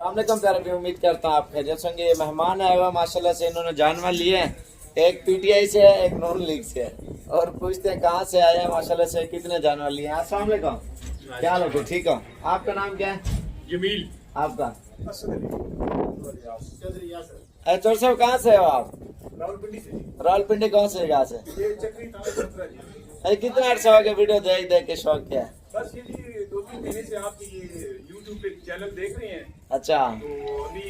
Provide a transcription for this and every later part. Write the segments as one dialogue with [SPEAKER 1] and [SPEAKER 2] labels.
[SPEAKER 1] अस्सलामुअलैकुम प्यारे भी, उम्मीद करता हूँ आप खैरियत से होंगे। ये मेहमान आए हुआ माशाल्लाह से, इन्होंने जानवर लिए हैं। एक पीटीआई से है, एक नून लीग से है। और पूछते हैं कहाँ से आए हैं माशाल्लाह से, कितने जानवर लिए हैं। अस्सलामुअलैकुम, क्या हाल है? ठीक हो? आपका नाम क्या है?
[SPEAKER 2] जमील।
[SPEAKER 1] आपका? चौर साहब कहाँ से हो आप?
[SPEAKER 2] रावलपिंडी से।
[SPEAKER 1] रावलपिंडी कौन से जगह से? अरे कितना अर्सा हो गया वीडियो देख देख के, शौक क्या है?
[SPEAKER 2] बस ये जी 2-3 महीने से आपकी ये YouTube पे चैनल देख रहे हैं।
[SPEAKER 1] अच्छा,
[SPEAKER 2] तो अभी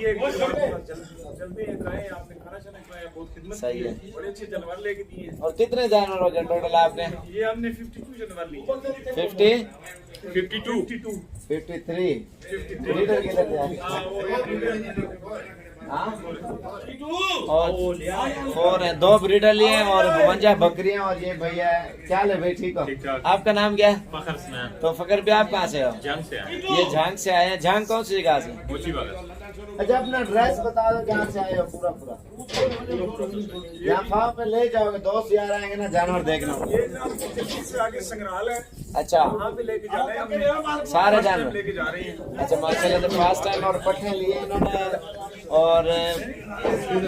[SPEAKER 2] ये चलते हैं आए, आपने खाना शाना खिलाया, बहुत खिदमत
[SPEAKER 1] सही
[SPEAKER 2] की
[SPEAKER 1] है।
[SPEAKER 2] बड़े अच्छे जानवर लेके दिए हैं।
[SPEAKER 1] और कितने जानवर हो गए टोटल आपने?
[SPEAKER 2] ये हमने 52 जानवर लिए।
[SPEAKER 1] 50
[SPEAKER 2] 52
[SPEAKER 1] 53 लीटर के लेते हैं। हाँ? और है, 2 ब्रीडर लिए हैं और 52 बकरियां। और ये भैया क्या ले भाई? ठीक हो? आपका नाम क्या है?
[SPEAKER 2] फखर से।
[SPEAKER 1] तो फकर भी आप कहाँ से हो?
[SPEAKER 2] जंग से आए।
[SPEAKER 1] ये झांग से आए हैं। झांग कौन सी जगह से?
[SPEAKER 2] मोची वाला।
[SPEAKER 1] अच्छा, अपना ड्रेस बता दो, कहाँ से आए हो पूरा पूरा। यहाँ फार्म पे ले जाओगे, दोस्त यार आएंगे ना जानवर देखना।
[SPEAKER 2] ये से आगे संग्रहालय है,
[SPEAKER 1] अच्छा,
[SPEAKER 2] वहाँ पे लेके जा रहे हैं हम।
[SPEAKER 1] सारे जानवर
[SPEAKER 2] लेके जा रहे हैं।
[SPEAKER 1] अच्छा माशाल्लाह। तो फर्स्ट टाइम और पट्टे लिए इन्होंने, और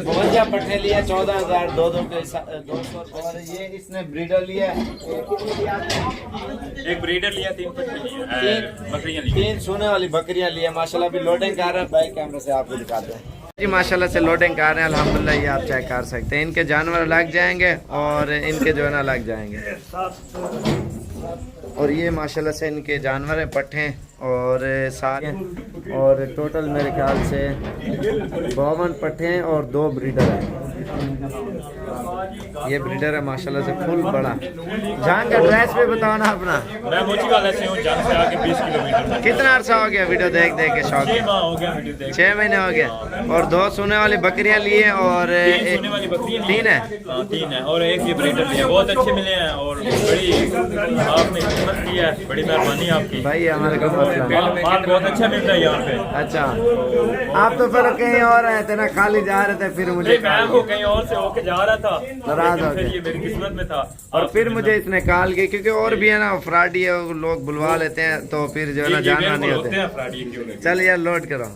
[SPEAKER 1] 52 पट्टे लिए 14,000 200 के 200। और ये इसने ब्रीडर लिया, कितनी लिया आपने?
[SPEAKER 2] एक ब्रीडर लिया, 3 पट्टे लिए, बकरियां ली।
[SPEAKER 1] 3 सोने वाली बकरियां ली है माशाल्लाह। अभी लोडिंग कर रहे हैं, बैक कैमरे से आपको दिखाते हैं जी। माशाल्लाह से लोडिंग कर रहे हैं अल्हम्दुलिल्लाह। ये आप चेक कर सकते हैं, इनके जानवर अलग जाएंगे और इनके जो है ना अलग जाएंगे। और ये माशाल्लाह से इनके जानवर हैं, पट्टे और सारे, और टोटल मेरे ख्याल से 52 पट्टे हैं और 2 ब्रीडर हैं। ये ब्रीडर है माशाल्लाह से, फुल बड़ा। जान का ड्रेस भी बताओ ना अपना।
[SPEAKER 2] मैं मोची वाला से हूँ, जान से आके 20 किलोमीटर।
[SPEAKER 1] कितना अर्सा हो गया वीडियो देख देख के? शौक
[SPEAKER 2] 6 माह हो गया वीडियो देख।
[SPEAKER 1] 6 महीने हो गए। और 2 सोने वाली बकरियां लिए और
[SPEAKER 2] 3 सोने वाली बकरियां
[SPEAKER 1] 3 है।
[SPEAKER 2] हाँ 3 है और एक ये ब्रीडर लिया, बहुत अच्छे मिले हैं और बड़ी आपने खिदमत की है, बड़ी मेहरबानी आपकी
[SPEAKER 1] भाई। हमारे को
[SPEAKER 2] माल बहुत अच्छा मिलता है यहाँ पे।
[SPEAKER 1] अच्छा, आप तो फिर कहीं और आए थे ना, खाली जा रहे थे, फिर मुझे
[SPEAKER 2] मैं वो कहीं और से होके जा रहा था,
[SPEAKER 1] नाराज हो
[SPEAKER 2] फिर
[SPEAKER 1] गए।
[SPEAKER 2] ये मेरी किस्मत में था।
[SPEAKER 1] और फिर मुझे इसने कॉल की, क्योंकि और भी है ना फ्रॉडी है, वो लोग बुलवा लेते हैं, तो फिर जो है ना जानना नहीं होते। चल यार लोड करो।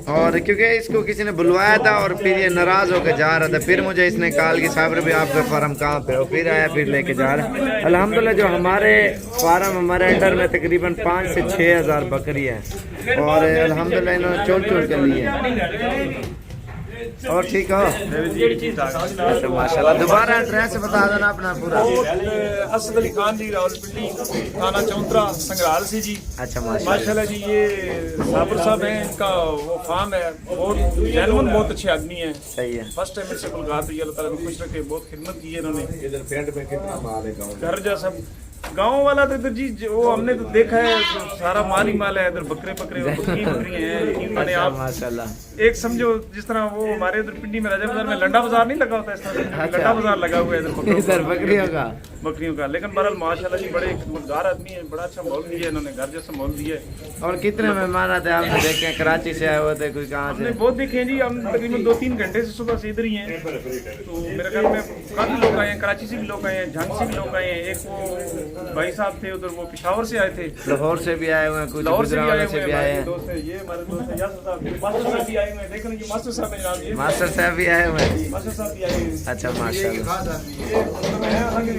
[SPEAKER 1] और क्योंकि इसको किसी ने बुलवाया था और फिर ये नाराज होकर जा रहा था, फिर मुझे इसने कॉल की, साहब भी आपका फार्म कहाँ पे हो? फिर आया, फिर लेके जा रहा है अल्हम्दुलिल्लाह। जो हमारे फार्म, हमारे अंडर में तकरीबन 5 से 6 हज़ार बकरी है और अल्हम्दुलिल्लाह इन्होंने चोल के लिए। और ठीक हो? अच्छा माशाल्लाह। दोबारा एड्रेस बता देना अपना पूरा।
[SPEAKER 2] असद अली खान जी, रावलपिंडी, थाना चौंतरा, संग्रहाल से जी।
[SPEAKER 1] अच्छा
[SPEAKER 2] माशाल्लाह जी। ये साबर साहब हैं, इनका वो फार्म है, बहुत जेन्युइन, बहुत अच्छे आदमी हैं।
[SPEAKER 1] सही है।
[SPEAKER 2] फर्स्ट टाइम से मुलाकात हुई, अल्लाह ताला ने खुश रखे, बहुत खिदमत की है इन्होंने।
[SPEAKER 3] इधर फ्रंट में कितना माल है गाँव?
[SPEAKER 2] घर जैसा गाँव वाला तो इधर जी, वो हमने तो देखा है, सारा माल ही माल है इधर। बकरे बकरियां हैं, यकीन माने आप।
[SPEAKER 1] माशाल्लाह।
[SPEAKER 2] एक समझो जिस तरह वो हमारे इधर पिंडी में राजा बाजार में लंडा बाजार नहीं लगा होता, इस तरह से लंडा बाजार लगा हुआ है
[SPEAKER 1] इधर बकरियों का।
[SPEAKER 2] बकरियों का। लेकिन बहरहाल माशाल्लाह जी, बड़े खिदमतगार आदमी है, बड़ा अच्छा माहौल दिया इन्होंने, घर जैसा माहौल दिया है।
[SPEAKER 1] और कितने मेहमान आते हैं आपने देखे हैं? कराची से आए हुए थे, कोई कहाँ
[SPEAKER 2] हमने
[SPEAKER 1] से?
[SPEAKER 2] बहुत देखे हैं जी, हम तकरीबन 2-3 घंटे से सुबह से इधर ही हैं। तो मेरे ख्याल में काफी लोग आए हैं, कराची से भी लोग आए हैं, झांसी से भी लोग आए हैं। एक वो भाई साहब थे उधर, वो पेशावर से आए थे,
[SPEAKER 1] लाहौर से भी आए हुए हैं, कुछ
[SPEAKER 2] लाहौर से भी आए
[SPEAKER 1] गुजरावाला
[SPEAKER 2] हुए
[SPEAKER 1] से भी
[SPEAKER 2] हैं,
[SPEAKER 1] आए
[SPEAKER 2] हमारे
[SPEAKER 1] हैं।
[SPEAKER 2] दोस्त हैं। ये हमारे दोस्त हैं यासर साहब, मास्टर साहब भी आए हुए हैं। देखो ना, ये मास्टर साहब हैं जनाब, ये
[SPEAKER 1] मास्टर साहब भी आए हुए हैं।
[SPEAKER 2] मास्टर साहब भी आए हुए हैं।
[SPEAKER 1] अच्छा माशाल्लाह।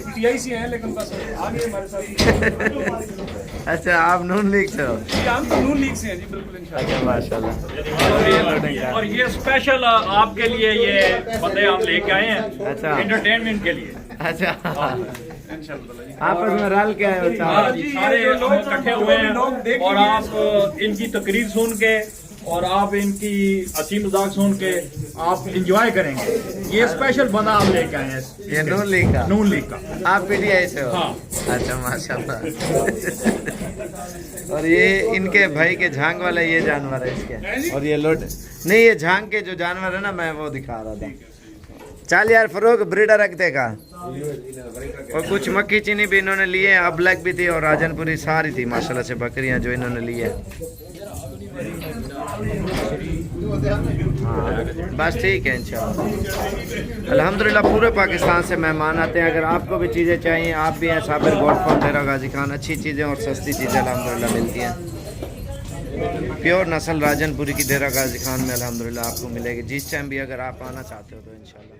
[SPEAKER 2] पीटीआई से हैं, लेकिन बस आगे हमारे साथ।
[SPEAKER 1] अच्छा, आप नून लीग से हो?
[SPEAKER 2] हम तो नून लीग से हैं जी, बिल्कुल इंशाल्लाह।
[SPEAKER 1] अच्छा माशाल्लाह।
[SPEAKER 2] और ये स्पेशल आपके लिए ये बंदे हम लेके आए हैं,
[SPEAKER 1] अच्छा।
[SPEAKER 2] एंटरटेनमेंट के लिए।
[SPEAKER 1] अच्छा,
[SPEAKER 2] इंशाल्लाह
[SPEAKER 1] आपस में रल के आए हो?
[SPEAKER 2] हाँ जी, सारे लोग इकट्ठे हुए हैं और आप इनकी तकरीर सुन के और आप इनकी हंसी मजाक सुन के आप इंजॉय करेंगे। ये स्पेशल बंदा आप लेके आए हैं,
[SPEAKER 1] ये नून लीग का?
[SPEAKER 2] नून लीग का।
[SPEAKER 1] आप पीटीआई से हो?
[SPEAKER 2] हाँ।
[SPEAKER 1] अच्छा माशाल्लाह। और ये इनके भाई के झांग वाला ये जानवर है इसके, और ये लोड नहीं, ये झांग के जो जानवर है ना, मैं वो दिखा रहा था। चल यार फरोग, ब्रीडर रख देगा। और कुछ मक्खी चीनी भी इन्होंने लिए, अबलक भी थी और राजनपुरी सारी थी माशाल्लाह से बकरियां जो इन्होंने ली है। हाँ, बस ठीक है इंशाल्लाह। अल्हम्दुलिल्लाह पूरे पाकिस्तान से मेहमान आते हैं। अगर आपको भी चीज़ें चाहिए, आप भी हैं साबिर गोल्ड फार्म डेरा गाजी खान, अच्छी चीज़ें और सस्ती चीज़ें अल्हम्दुलिल्लाह मिलती हैं। प्योर नस्ल राजनपुरी की डेरा गाजी खान में अल्हम्दुलिल्लाह आपको मिलेगी, जिस टाइम भी अगर आप आना चाहते हो तो इंशाल्लाह।